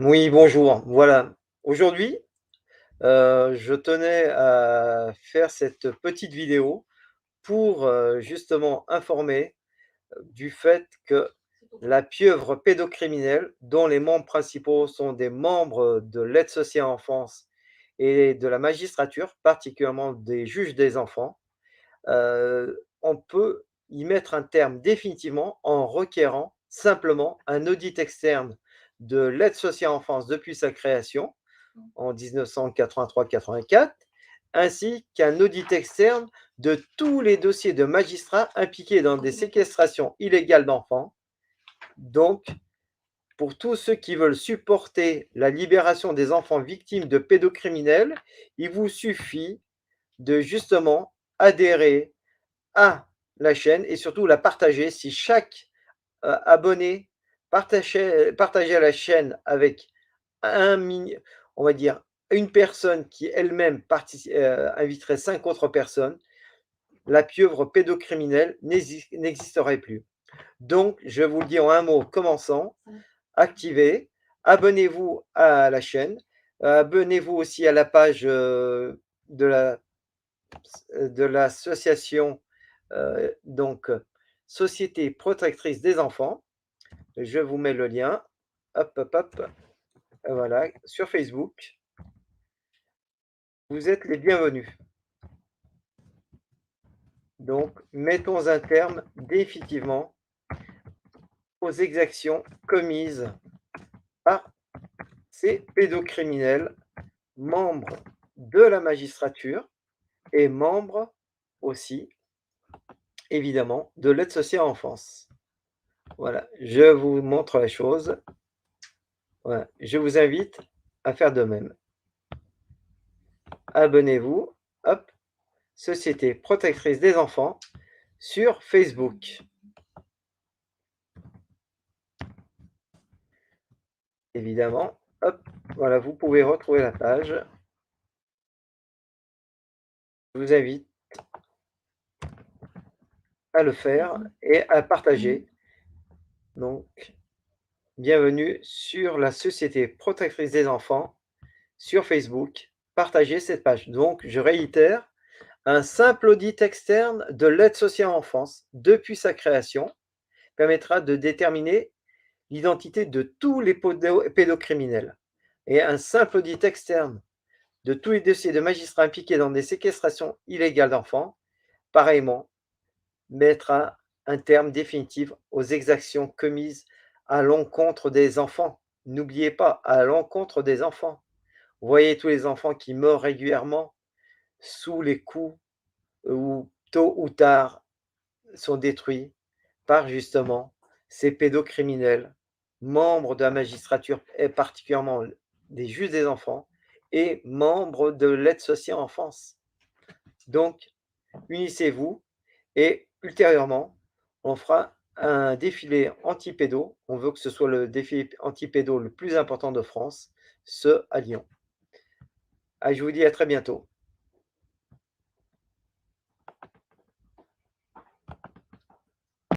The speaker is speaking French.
Oui, bonjour. Voilà. Aujourd'hui, je tenais à faire cette petite vidéo pour, justement informer, du fait que la pieuvre pédocriminelle, dont les membres principaux sont des membres de l'aide sociale à l'enfance et de la magistrature, particulièrement des juges des enfants, on peut y mettre un terme définitivement en requérant simplement un audit externe de l'aide sociale à l'enfance depuis sa création en 1983-84, ainsi qu'un audit externe de tous les dossiers de magistrats impliqués dans des séquestrations illégales d'enfants. Donc, pour tous ceux qui veulent supporter la libération des enfants victimes de pédocriminels, il vous suffit de justement adhérer à la chaîne et surtout la partager. Si chaque abonné partageait la chaîne avec un mini on va dire une personne qui elle-même inviterait 5 autres personnes, la pieuvre pédocriminelle n'existerait plus. Donc je vous le dis en un mot commençant, activez, abonnez-vous à la chaîne, abonnez-vous aussi à la page, de la de l'association, donc Société protectrice des enfants. Je vous mets le lien, hop, hop, hop, voilà, sur Facebook. Vous êtes les bienvenus. Donc, mettons un terme définitivement aux exactions commises par ces pédocriminels, membres de la magistrature et membres aussi, évidemment, de l'aide sociale à l'enfance. Voilà, je vous montre la chose. Voilà, je vous invite à faire de même. Abonnez-vous, hop, Société protectrice des enfants sur Facebook. Évidemment, hop, voilà, vous pouvez retrouver la page. Je vous invite à le faire et à partager. Donc, bienvenue sur la Société protectrice des enfants sur Facebook. Partagez cette page. Donc, je réitère, un simple audit externe de l'aide sociale à l'enfance depuis sa création permettra de déterminer l'identité de tous les pédocriminels. Et un simple audit externe de tous les dossiers de magistrats impliqués dans des séquestrations illégales d'enfants, pareillement, mettra un terme définitif aux exactions commises à l'encontre des enfants. N'oubliez pas, à l'encontre des enfants. Vous voyez tous les enfants qui meurent régulièrement sous les coups ou tôt ou tard sont détruits par justement ces pédocriminels, membres de la magistrature et particulièrement des juges des enfants et membres de l'aide sociale en enfance. Donc, unissez-vous et ultérieurement, on fera un défilé anti-pédo. On veut que ce soit le défilé anti-pédo le plus important de France, ce à Lyon. Ah, je vous dis à très bientôt.